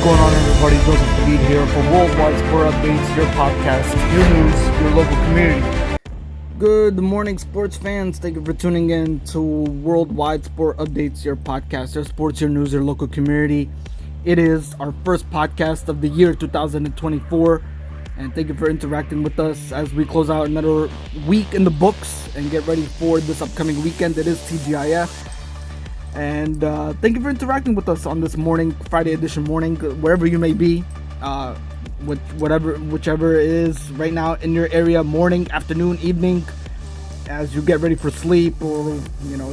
going on, everybody? Joseph Khalid here for Worldwide Sport Updates, your podcast, your news, your local community. Good morning, sports fans. Thank you for tuning in to Worldwide Sport Updates, your podcast, your sports, your news, your local community. It is our first podcast of the year 2024, and thank you for interacting with us as we close out another week in the books and get ready for this upcoming weekend. It is TGIF. And thank you for interacting with us on this morning, Friday edition morning, wherever you may be, whichever it is right now in your area, morning, afternoon, evening, as you get ready for sleep, or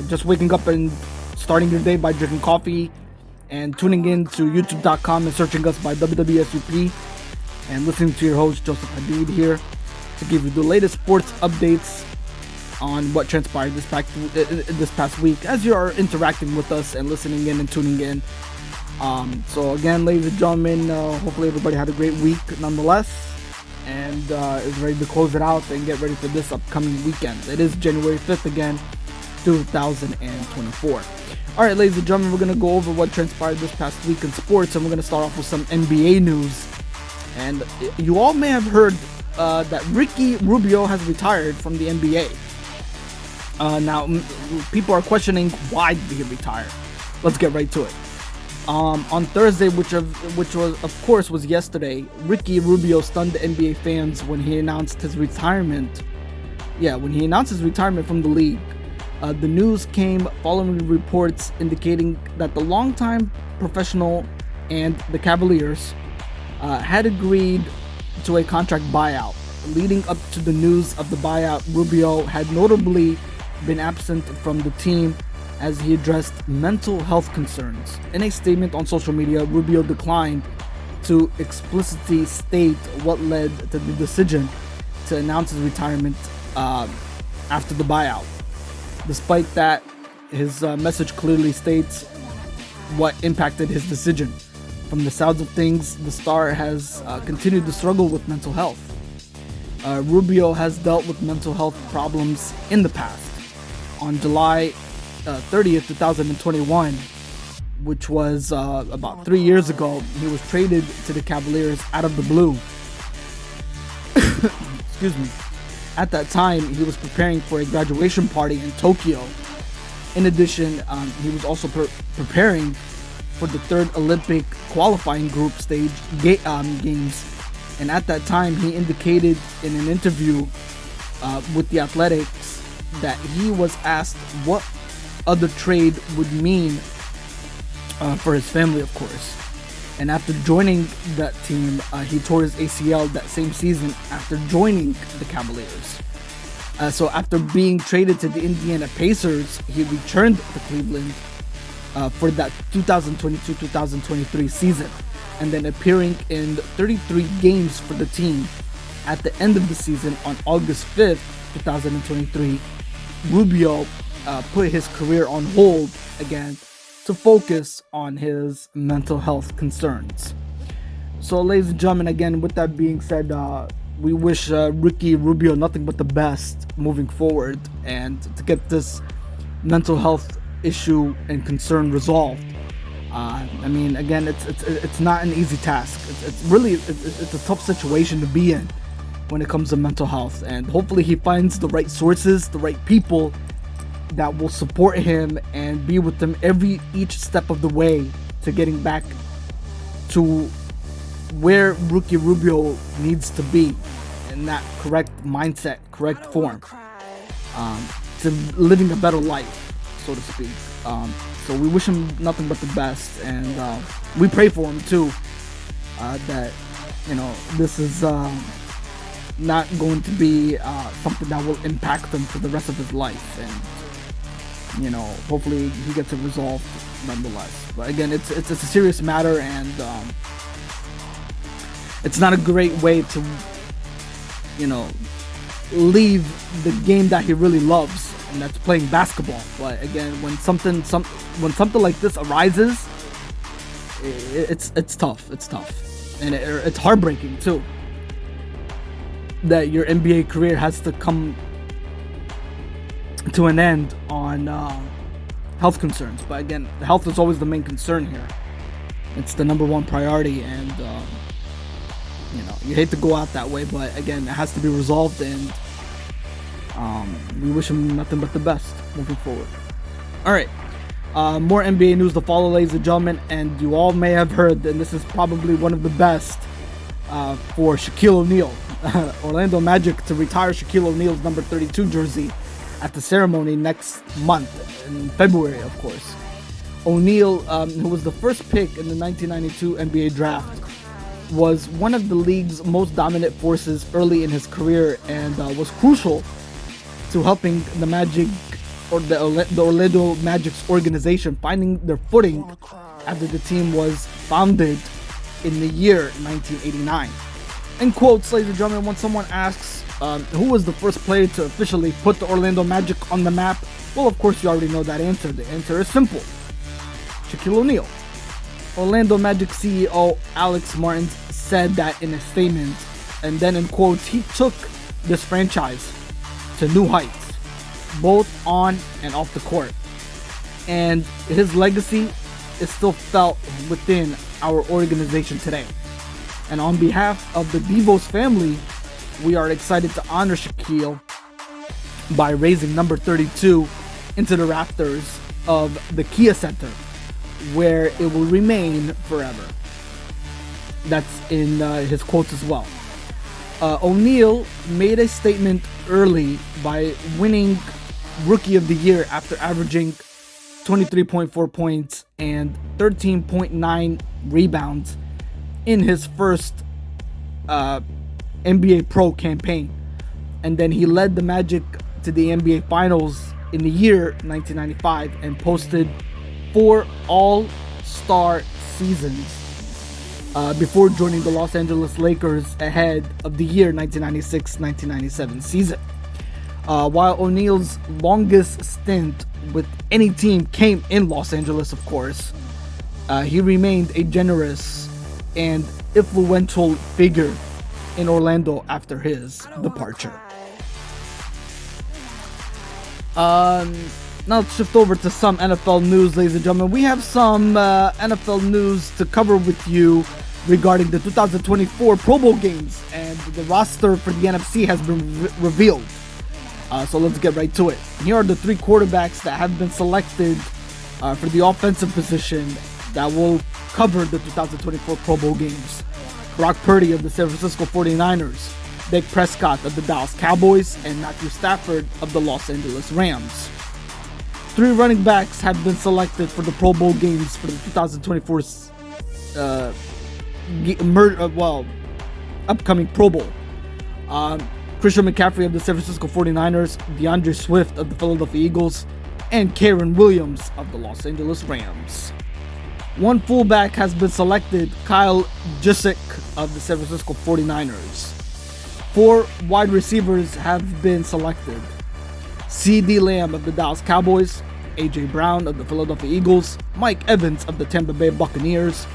just waking up and starting your day by drinking coffee and tuning in to youtube.com and searching us by WWSUP and listening to your host Joseph Hadid here to give you the latest sports updates on what transpired this past week as you are interacting with us and listening in and tuning in. So again, ladies and gentlemen, hopefully everybody had a great week nonetheless and is ready to close it out and get ready for this upcoming weekend. It is January 5th again, 2024. Alright, ladies and gentlemen, we're going to go over what transpired this past week in sports, and we're going to start off with some NBA news. And you all may have heard that Ricky Rubio has retired from the NBA. Now, people are questioning why did he retire. Let's get right to it. On Thursday, which was of course was yesterday, Ricky Rubio stunned the NBA fans when he announced his retirement. When he announced his retirement from the league. The news came following reports indicating that the longtime professional and the Cavaliers had agreed to a contract buyout. Leading up to the news of the buyout, Rubio had notably been absent from the team as he addressed mental health concerns. In a statement on social media, Rubio declined to explicitly state what led to the decision to announce his retirement after the buyout. Despite that, his message clearly states what impacted his decision. From the sounds of things, the star has continued to struggle with mental health. Rubio has dealt with mental health problems in the past. On July 30th, 2021, which was about 3 years ago, he was traded to the Cavaliers out of the blue. Excuse me. At that time, he was preparing for a graduation party in Tokyo. In addition, he was also preparing for the third Olympic qualifying group stage games. And at that time, he indicated in an interview with The Athletics that he was asked what other trade would mean for his family, of course. And after joining that team, he tore his ACL that same season after joining the Cavaliers. So after being traded to the Indiana Pacers, he returned to Cleveland for that 2022-2023 season, and then appearing in 33 games for the team. At the end of the season, on August 5th, 2023, Rubio put his career on hold again to focus on his mental health concerns. So, ladies and gentlemen, again, with that being said, we wish Ricky Rubio nothing but the best moving forward and to get this mental health issue and concern resolved. Again, it's not an easy task. It's a tough situation to be in when it comes to mental health, and hopefully he finds the right sources, the right people that will support him and be with him each step of the way to getting back to where Ricky Rubio needs to be in that correct mindset, correct form, to living a better life, so to speak. So we wish him nothing but the best, and we pray for him too, that this is not going to be something that will impact him for the rest of his life, and hopefully he gets it resolved nonetheless. But again, it's a serious matter, and it's not a great way to leave the game that he really loves, and that's playing basketball. But again, when something like this arises, it's tough. And it's heartbreaking too that your NBA career has to come to an end on health concerns. But again, health is always the main concern here. It's the number one priority, and you hate to go out that way, but again, it has to be resolved, and we wish him nothing but the best moving forward. All right, more NBA news to follow, ladies and gentlemen, and you all may have heard, and this is probably one of the best for Shaquille O'Neal. Orlando Magic to retire Shaquille O'Neal's number 32 jersey at the ceremony next month, in February, of course. O'Neal, who was the first pick in the 1992 NBA draft, was one of the league's most dominant forces early in his career, and was crucial to helping the Magic, or the Orlando Magic's organization, finding their footing after the team was founded in the year 1989. In quotes, ladies and gentlemen, when someone asks who was the first player to officially put the Orlando Magic on the map, well, of course, you already know that answer. The answer is simple: Shaquille O'Neal. Orlando Magic CEO Alex Martins said that in a statement, and then in quotes, he took this franchise to new heights, both on and off the court, and his legacy is still felt within our organization today. And on behalf of the DeVos family, we are excited to honor Shaquille by raising number 32 into the rafters of the Kia Center, where it will remain forever. That's in his quotes as well. O'Neal made a statement early by winning Rookie of the Year after averaging 23.4 points and 13.9 rebounds in his first NBA Pro campaign. And then he led the Magic to the NBA Finals in the year 1995 and posted 4 All-Star seasons before joining the Los Angeles Lakers ahead of the year 1996-1997 season. While O'Neal's longest stint with any team came in Los Angeles, of course, he remained a generous and influential figure in Orlando after his departure. Now let's shift over to some NFL news, ladies and gentlemen. We have some NFL news to cover with you regarding the 2024 Pro Bowl games, and the roster for the NFC has been revealed. So let's get right to it. Here are the 3 quarterbacks that have been selected for the offensive position that will cover the 2024 Pro Bowl games. Brock Purdy of the San Francisco 49ers, Dak Prescott of the Dallas Cowboys, and Matthew Stafford of the Los Angeles Rams. 3 running backs have been selected for the Pro Bowl games for the 2024 upcoming Pro Bowl. Christian McCaffrey of the San Francisco 49ers, DeAndre Swift of the Philadelphia Eagles, and Kyren Williams of the Los Angeles Rams. 1 fullback has been selected, Kyle Juszczyk of the San Francisco 49ers. 4 wide receivers have been selected, CeeDee Lamb of the Dallas Cowboys, A.J. Brown of the Philadelphia Eagles, Mike Evans of the Tampa Bay Buccaneers,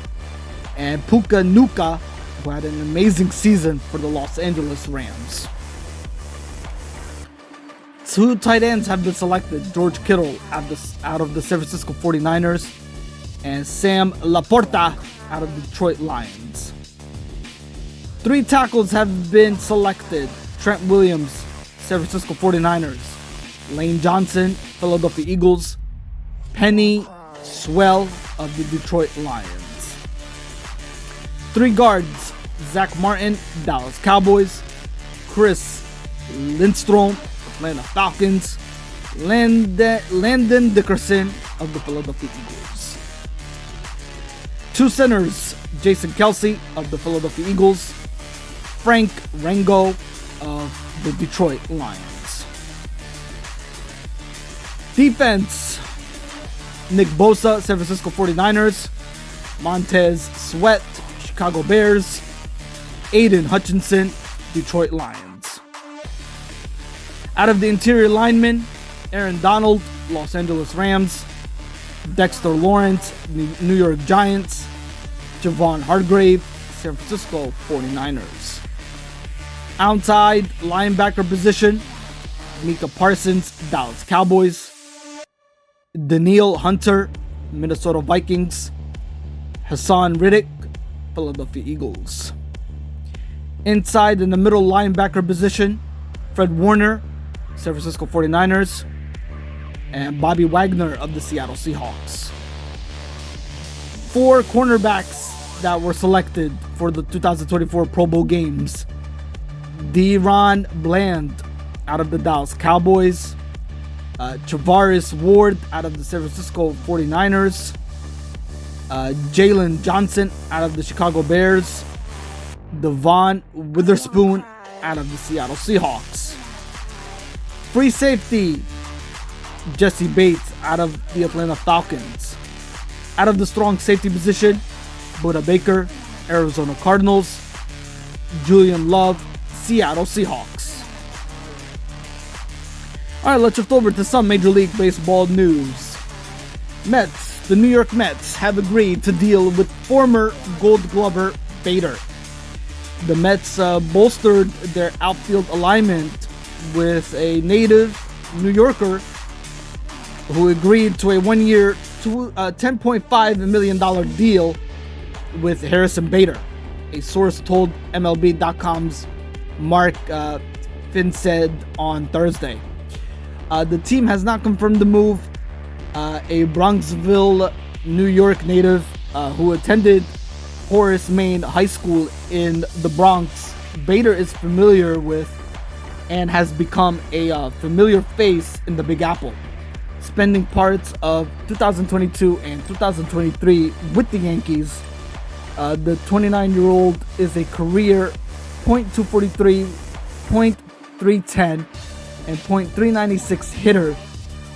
and Puka Nacua, who had an amazing season for the Los Angeles Rams. 2 tight ends have been selected, George Kittle out of the San Francisco 49ers, and Sam LaPorta out of the Detroit Lions. 3 tackles have been selected, Trent Williams, San Francisco 49ers, Lane Johnson, Philadelphia Eagles, Penny Sewell of the Detroit Lions. 3 guards, Zach Martin, Dallas Cowboys, Chris Lindstrom, Atlanta Falcons, Landon Dickerson of the Philadelphia Eagles. 2 centers, Jason Kelce of the Philadelphia Eagles, Frank Rango of the Detroit Lions. Defense, Nick Bosa, San Francisco 49ers, Montez Sweat, Chicago Bears, Aiden Hutchinson, Detroit Lions. Out of the interior linemen, Aaron Donald, Los Angeles Rams, Dexter Lawrence, New York Giants, Javon Hargrave, San Francisco 49ers. Outside linebacker position, Micah Parsons, Dallas Cowboys, Danielle Hunter, Minnesota Vikings, Hassan Riddick, Philadelphia Eagles. Inside in the middle linebacker position, Fred Warner, San Francisco 49ers, and Bobby Wagner of the Seattle Seahawks. 4 cornerbacks that were selected for the 2024 Pro Bowl games. Deron Bland out of the Dallas Cowboys, Travaris Ward out of the San Francisco 49ers, Jalen Johnson out of the Chicago Bears, Devon Witherspoon out of the Seattle Seahawks. Free safety, Jesse Bates out of the Atlanta Falcons. Out of the strong safety position, Buda Baker, Arizona Cardinals, Julian Love, Seattle Seahawks. Alright, let's shift over to some Major League Baseball news. The New York Mets have agreed to deal with former Gold Glover Bader. The Mets bolstered their outfield alignment with a native New Yorker who agreed to a 1-year, $10.5 million deal with Harrison Bader. A source told MLB.com's Mark Finstead on Thursday. The team has not confirmed the move. A Bronxville, New York native who attended Horace Mann High School in the Bronx, Bader is familiar with and has become a familiar face in the Big Apple, spending parts of 2022 and 2023 with the Yankees. The 29-year-old is a career .243, .310, and .396 hitter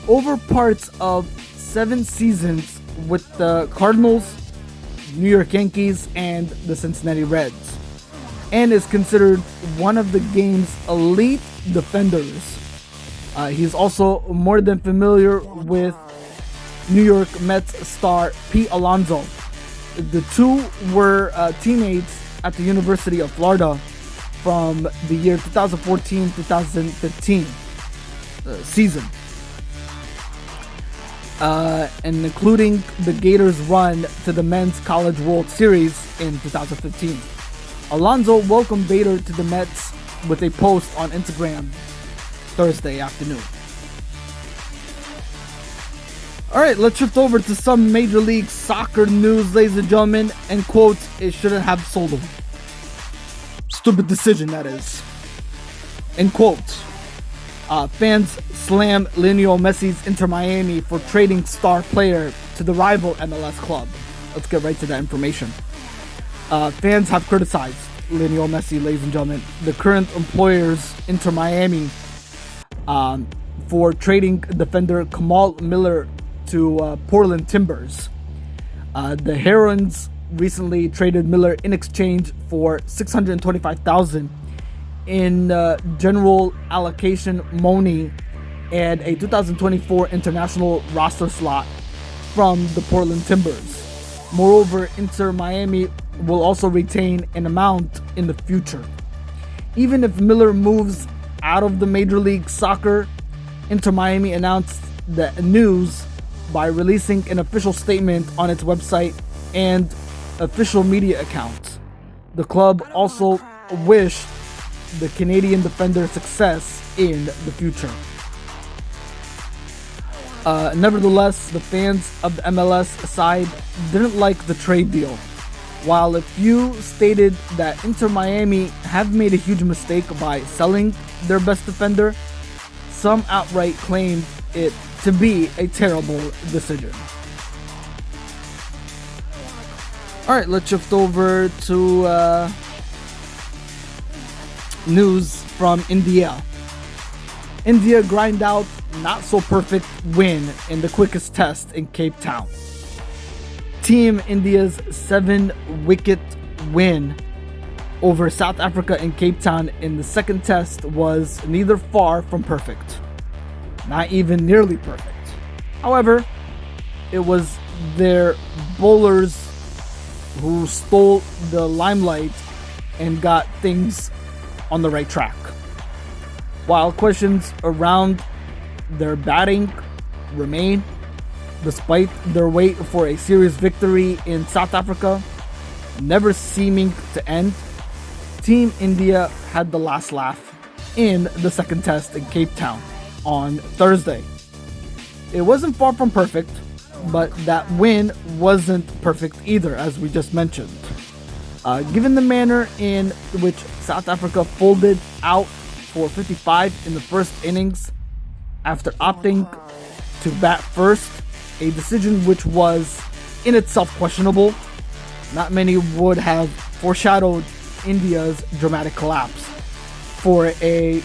over parts of 7 seasons with the Cardinals, New York Yankees, and the Cincinnati Reds, and is considered one of the game's elite defenders. He's also more than familiar with New York Mets star Pete Alonso. The two were teammates at the University of Florida from the year 2014-2015 season, and including the Gators' run to the Men's College World Series in 2015. Alonso welcomed Bader to the Mets with a post on Instagram Thursday afternoon. Alright, let's shift over to some Major League Soccer news, ladies and gentlemen. And quote, it shouldn't have sold him. Stupid decision, that is. End quote. Fans slam Lionel Messi's Inter Miami for trading star player to the rival MLS club. Let's get right to that information. Fans have criticized Lionel Messi, ladies and gentlemen, the current employers Inter Miami, for trading defender Kamal Miller to Portland Timbers. The Herons recently traded Miller in exchange for $625,000 in general allocation money and a 2024 international roster slot from the Portland Timbers. Moreover, Inter Miami will also retain an amount in the future. Even if Miller moves out of the Major League Soccer, Inter Miami announced the news by releasing an official statement on its website and official media account. The club also wished the Canadian defender success in the future. Nevertheless, the fans of the MLS side didn't like the trade deal. While a few stated that Inter Miami have made a huge mistake by selling their best defender, some outright claimed it to be a terrible decision. Alright, let's shift over to news from India. India grind out not so perfect win in the quickest test in Cape Town. Team India's 7-wicket win over South Africa in Cape Town in the second test was neither far from perfect, not even nearly perfect. However, it was their bowlers who stole the limelight and got things on the right track. While questions around their batting remain, Despite their wait for a serious victory in South Africa, never seeming to end, Team India had the last laugh in the second test in Cape Town on Thursday. It wasn't far from perfect, but that win wasn't perfect either, as we just mentioned. Given the manner in which South Africa folded out for 55 in the first innings after opting to bat first, a decision which was in itself questionable, not many would have foreshadowed India's dramatic collapse for a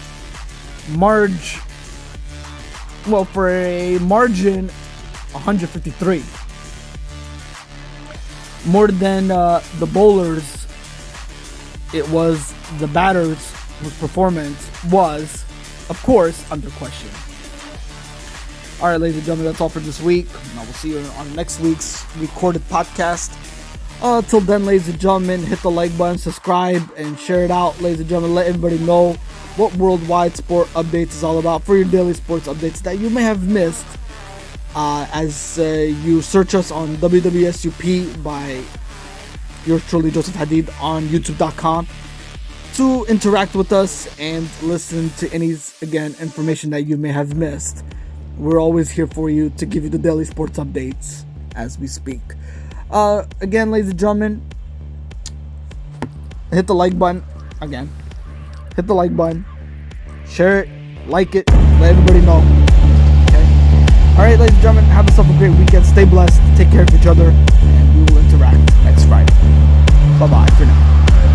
margin 153. More than the bowlers, it was the batters whose performance was, of course, under question. Alright, ladies and gentlemen, that's all for this week. And I will see you on next week's recorded podcast. Till then, ladies and gentlemen, hit the like button, subscribe, and share it out. Ladies and gentlemen, let everybody know what Worldwide Sport Updates is all about for your daily sports updates that you may have missed as you search us on WWSUP by yours truly, Joseph Hadid, on YouTube.com to interact with us and listen to any, again, information that you may have missed. We're always here for you to give you the daily sports updates as we speak. Again, ladies and gentlemen, hit the like button. Again, hit the like button. Share it. Like it. Let everybody know. Okay? Alright, ladies and gentlemen, have yourself a great weekend. Stay blessed. Take care of each other. And we will interact next Friday. Bye-bye for now.